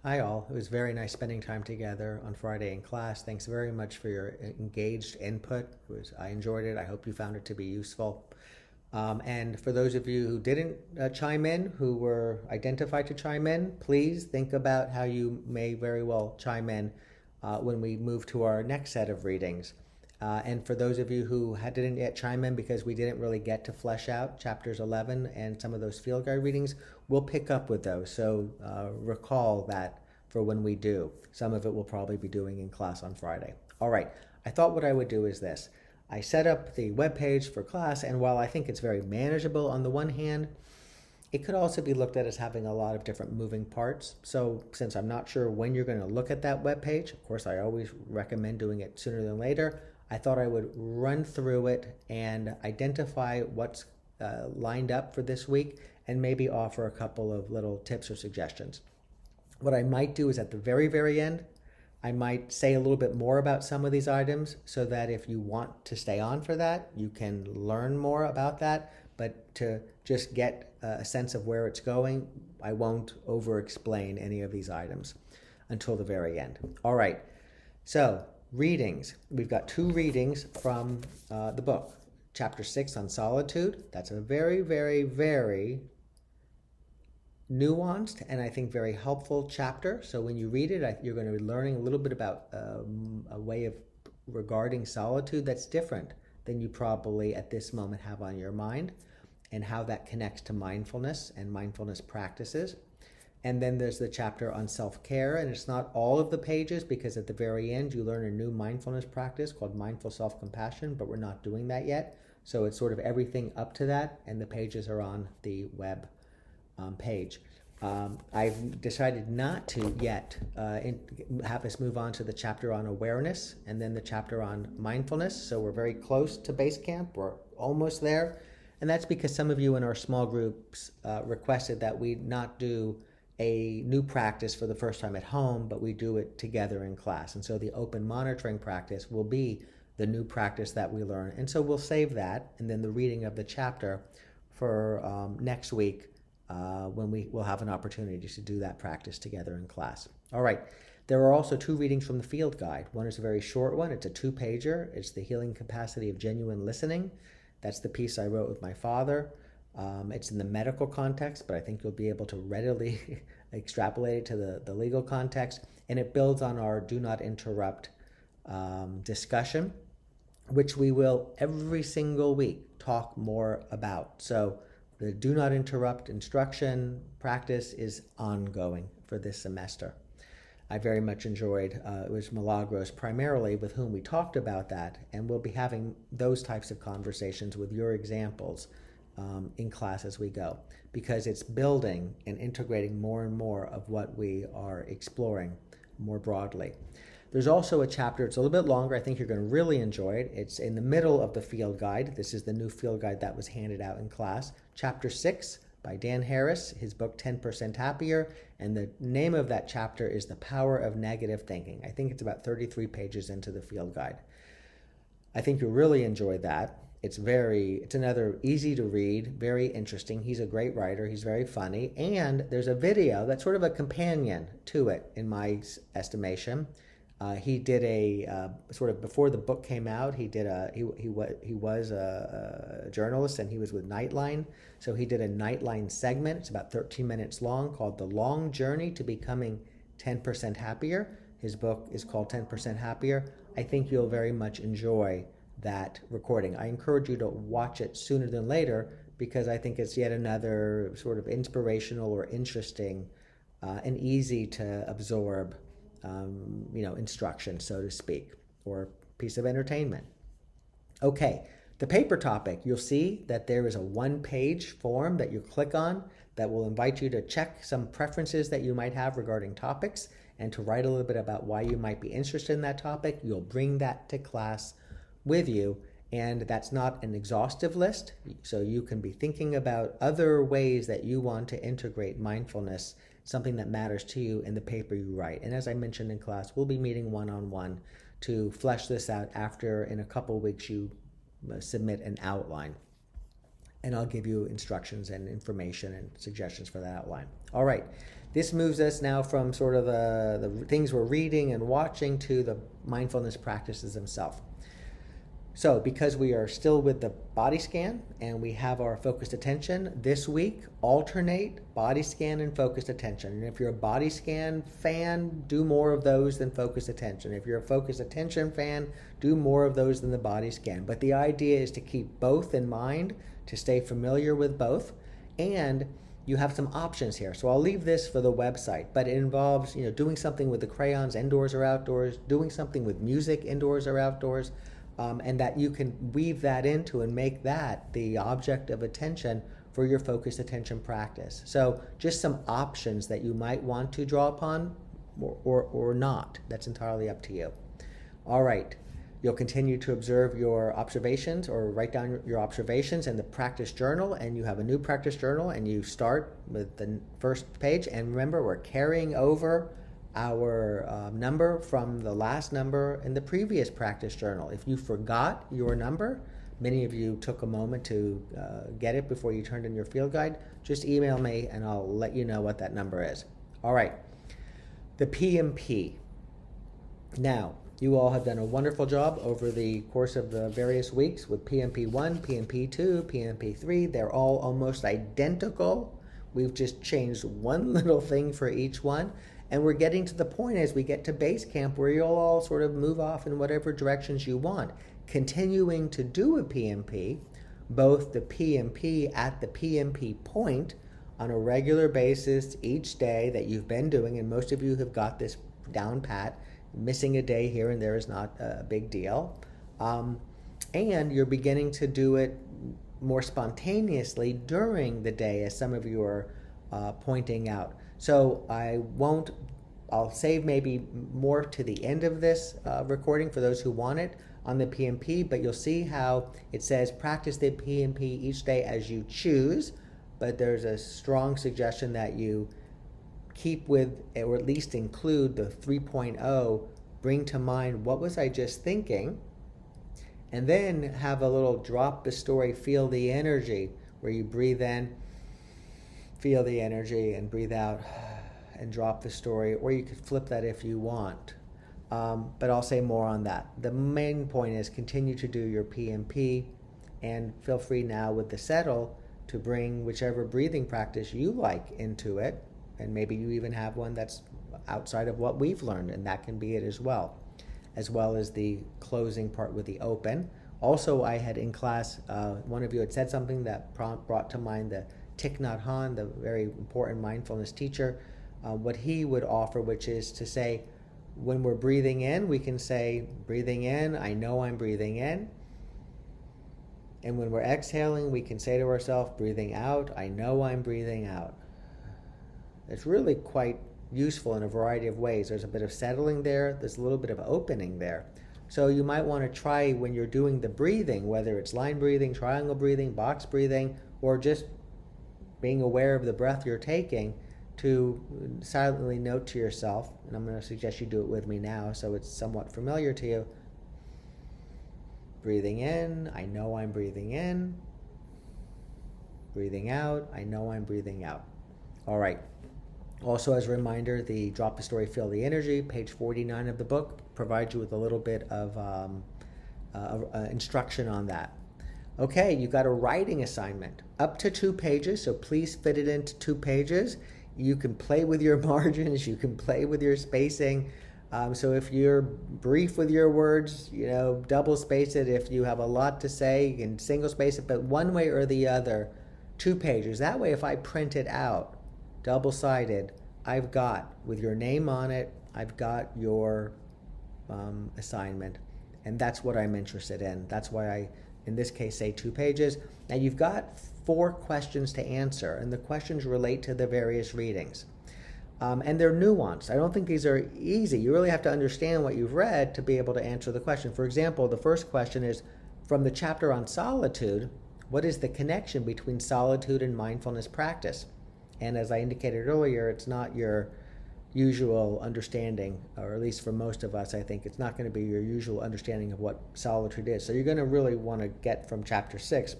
Hi all. It was very nice spending time together on Friday in class. Thanks very much for your engaged input. I enjoyed it. I hope you found it to be useful. And for those of you who didn't chime in, who were identified to chime in, please think about how you may very well chime in when we move to our next set of readings. And for those of you who didn't yet chime in because we didn't really get to flesh out chapters 11 and some of those field guide readings, we'll pick up with those. So recall that for when we do. Some of it we'll probably be doing in class on Friday. All right, I thought what I would do is this. I set up the webpage for class, and while I think it's very manageable on the one hand, it could also be looked at as having a lot of different moving parts. So since I'm not sure when you're going to look at that webpage, of course I always recommend doing it sooner than later, I thought I would run through it and identify what's lined up for this week and maybe offer a couple of little tips or suggestions. What I might do is at the very, very end, I might say a little bit more about some of these items so that if you want to stay on for that, you can learn more about that. But to just get a sense of where it's going, I won't over-explain any of these items until the very end. All right, so readings. We've got 2 readings from the book. Chapter 6 on solitude. That's a very, very, very nuanced and I think very helpful chapter. So when you read it, you're going to be learning a little bit about a way of regarding solitude that's different than you probably at this moment have on your mind, and how that connects to mindfulness and mindfulness practices. And then there's the chapter on self-care, and it's not all of the pages because at the very end you learn a new mindfulness practice called mindful self-compassion, but we're not doing that yet. So it's sort of everything up to that, and the pages are on the web page. I've decided not to yet have us move on to the chapter on awareness and then the chapter on mindfulness. So we're very close to base camp. We're almost there. And that's because some of you in our small groups requested that we not do a new practice for the first time at home, but we do it together in class. And so the open monitoring practice will be the new practice that we learn. And so we'll save that and then the reading of the chapter for next week, when we will have an opportunity to do that practice together in class. All right, there are also 2 readings from the field guide. One is a very short one. It's a 2-pager. It's the healing capacity of genuine listening. That's the piece I wrote with my father. It's in the medical context, but I think you'll be able to readily extrapolate it to the legal context. And it builds on our do not interrupt discussion, which we will every single week talk more about. So the do not interrupt instruction practice is ongoing for this semester. I very much enjoyed, it was Milagros primarily with whom we talked about that, and we'll be having those types of conversations with your examples in class as we go, because it's building and integrating more and more of what we are exploring more broadly. There's also a chapter, it's a little bit longer, I think you're going to really enjoy it. It's in the middle of the field guide. This is the new field guide that was handed out in class. Chapter 6 by Dan Harris, his book 10% Happier, and the name of that chapter is The Power of Negative Thinking. I think it's about 33 pages into the field guide. I think you'll really enjoy that. It's another easy to read, very interesting. He's a great writer, he's very funny, and there's a video that's sort of a companion to it in my estimation. He did a sort of before the book came out. He was a journalist, and he was with Nightline. So he did a Nightline segment. It's about 13 minutes long, called "The Long Journey to Becoming 10% Happier." His book is called 10% Happier. I think you'll very much enjoy that recording. I encourage you to watch it sooner than later because I think it's yet another sort of inspirational or interesting and easy to absorb instruction, so to speak, or piece of entertainment. Okay, the paper topic, you'll see that there is a 1-page form that you click on that will invite you to check some preferences that you might have regarding topics and to write a little bit about why you might be interested in that topic. You'll bring that to class with you, and that's not an exhaustive list, so you can be thinking about other ways that you want to integrate mindfulness, something that matters to you, in the paper you write. And as I mentioned in class, we'll be meeting one-on-one to flesh this out after, in a couple weeks, you submit an outline. And I'll give you instructions and information and suggestions for that outline. All right, This moves us now from sort of the things we're reading and watching to the mindfulness practices themselves. So because we are still with the body scan and we have our focused attention, this week alternate body scan and focused attention. And if you're a body scan fan, do more of those than focused attention. If you're a focused attention fan, do more of those than the body scan. But the idea is to keep both in mind, to stay familiar with both, and you have some options here. So I'll leave this for the website, but it involves, doing something with the crayons indoors or outdoors, doing something with music indoors or outdoors, and that you can weave that into and make that the object of attention for your focused attention practice. So just some options that you might want to draw upon or not. That's entirely up to you. All right. You'll continue to observe your observations or write down your observations in the practice journal, and you have a new practice journal, and you start with the first page. And remember, we're carrying over our number from the last number in the previous practice journal. If you forgot your number, many of you took a moment to get it before you turned in your field guide, just email me and I'll let you know what that number is. All right, the PMP. Now, you all have done a wonderful job over the course of the various weeks with PMP1, PMP2, PMP3. They're all almost identical. We've just changed one little thing for each one. And we're getting to the point as we get to base camp where you'll all sort of move off in whatever directions you want. Continuing to do a PMP, both the PMP at the PMP point on a regular basis each day that you've been doing, and most of you have got this down pat. Missing a day here and there is not a big deal. And you're beginning to do it more spontaneously during the day, as some of you are pointing out. So I'll save maybe more to the end of this recording for those who want it on the PMP, but you'll see how it says practice the PMP each day as you choose, but there's a strong suggestion that you keep with, or at least include, the 3.0, bring to mind what was I just thinking, and then have a little drop the story, feel the energy, where you breathe in, feel the energy, and breathe out and drop the story, or you could flip that if you want. But I'll say more on that. The main point is continue to do your PMP, and feel free now with the settle to bring whichever breathing practice you like into it. And maybe you even have one that's outside of what we've learned, and that can be it as well as the closing part with the open. Also, I had in class, one of you had said something that brought to mind the Thich Nhat Hanh, the very important mindfulness teacher, what he would offer, which is to say, when we're breathing in, we can say, breathing in, I know I'm breathing in. And when we're exhaling, we can say to ourselves, breathing out, I know I'm breathing out. It's really quite useful in a variety of ways. There's a bit of settling there. There's a little bit of opening there. So you might want to try, when you're doing the breathing, whether it's line breathing, triangle breathing, box breathing, or just being aware of the breath you're taking, to silently note to yourself, and I'm going to suggest you do it with me now so it's somewhat familiar to you. Breathing in, I know I'm breathing in. Breathing out, I know I'm breathing out. All right. Also, as a reminder, the Drop the Story, Feel the Energy, page 49 of the book, provides you with a little bit of instruction on that. Okay, you've got a writing assignment, up to 2 pages, so please fit it into 2 pages. You can play with your margins, you can play with your spacing. So if you're brief with your words, double space it. If you have a lot to say, you can single space it, but one way or the other, 2 pages. That way, if I print it out, double-sided, I've got, with your name on it, I've got your assignment, and that's what I'm interested in. That's why I, in this case, say 2 pages. Now you've got 4 questions to answer, and the questions relate to the various readings. And they're nuanced. I don't think these are easy. You really have to understand what you've read to be able to answer the question. For example, the first question is, from the chapter on solitude, what is the connection between solitude and mindfulness practice? And as I indicated earlier, it's not your usual understanding, or at least for most of us, I think it's not going to be your usual understanding of what solitude is. So you're going to really want to get from chapter 6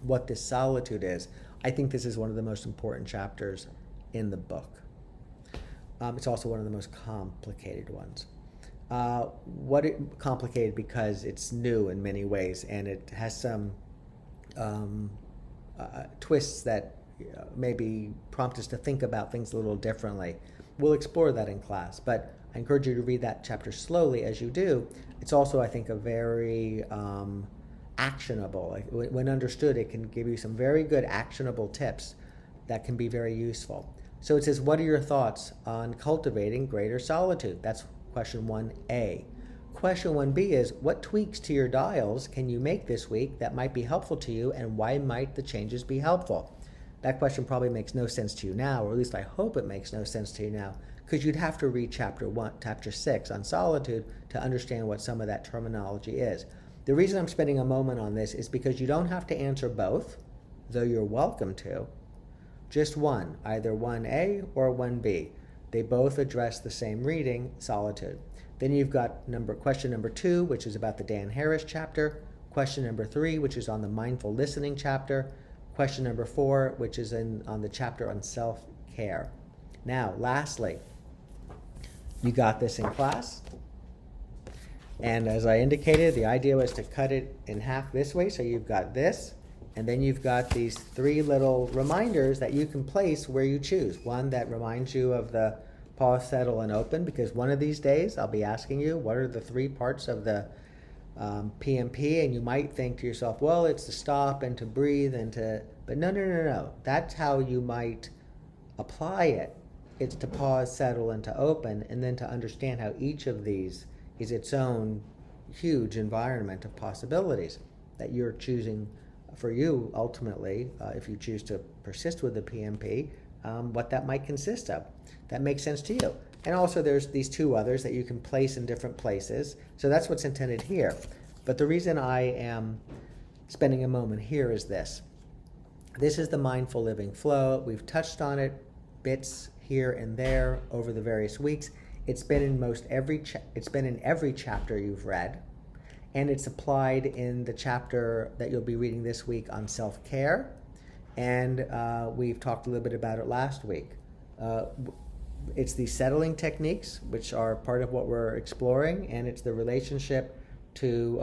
what this solitude is. I think this is one of the most important chapters in the book. It's also one of the most complicated ones. Complicated because it's new in many ways, and it has some twists that maybe prompt us to think about things a little differently. We'll explore that in class, but I encourage you to read that chapter slowly as you do. It's also, I think, a very actionable. Like, when understood, it can give you some very good actionable tips that can be very useful. So it says, what are your thoughts on cultivating greater solitude? That's question 1A. Question 1B is, what tweaks to your dials can you make this week that might be helpful to you, and why might the changes be helpful? That question probably makes no sense to you now, or at least I hope it makes no sense to you now, because you'd have to read chapter 6 on solitude to understand what some of that terminology is. The reason I'm spending a moment on this is because you don't have to answer both, though you're welcome to. Just one, either 1A or 1B. They both address the same reading, solitude. Then you've got question number 2, which is about the Dan Harris chapter. Question number 3, which is on the mindful listening chapter. Question number 4, which is on the chapter on self-care. Now, lastly, you got this in class. And as I indicated, the idea was to cut it in half this way. So you've got this, and then you've got these 3 little reminders that you can place where you choose. One that reminds you of the pause, settle, and open, because one of these days I'll be asking you, what are the 3 parts of the PMP? And you might think to yourself, well, it's to stop and to breathe and to, but no. That's how you might apply it. It's to pause, settle, and to open, and then to understand how each of these is its own huge environment of possibilities that you're choosing for you ultimately, if you choose to persist with the PMP, what that might consist of. That makes sense to you. And also there's these 2 others that you can place in different places. So that's what's intended here. But the reason I am spending a moment here is this. This is the mindful living flow. We've touched on it, bits here and there over the various weeks. It's been in every chapter you've read, and it's applied in the chapter that you'll be reading this week on self-care, and we've talked a little bit about it last week. It's the settling techniques, which are part of what we're exploring, and it's the relationship to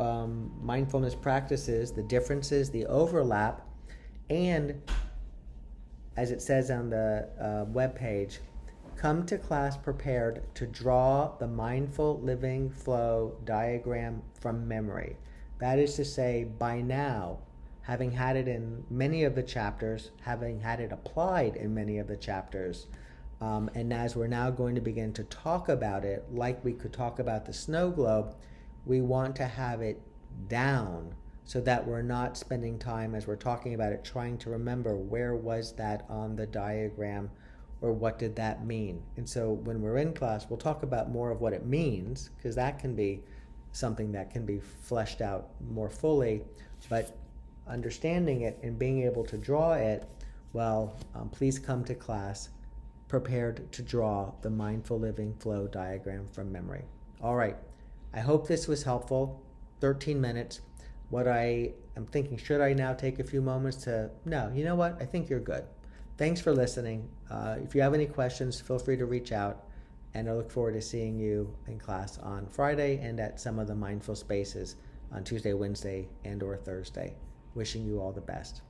mindfulness practices, the differences, the overlap, and as it says on the webpage, come to class prepared to draw the mindful living flow diagram from memory. That is to say, by now, having had it in many of the chapters, having had it applied in many of the chapters, and as we're now going to begin to talk about it, like we could talk about the snow globe, we want to have it down so that we're not spending time as we're talking about it trying to remember where was that on the diagram, or what did that mean. And so when we're in class, we'll talk about more of what it means, because that can be something that can be fleshed out more fully. But understanding it and being able to draw it, well, please come to class prepared to draw the mindful living flow diagram from memory. All right, I hope this was helpful. 13 minutes. What I am thinking, should I now take a few moments to, no, you know what? I think you're good. Thanks for listening. If you have any questions, feel free to reach out, and I look forward to seeing you in class on Friday and at some of the mindful spaces on Tuesday, Wednesday, and or Thursday. Wishing you all the best.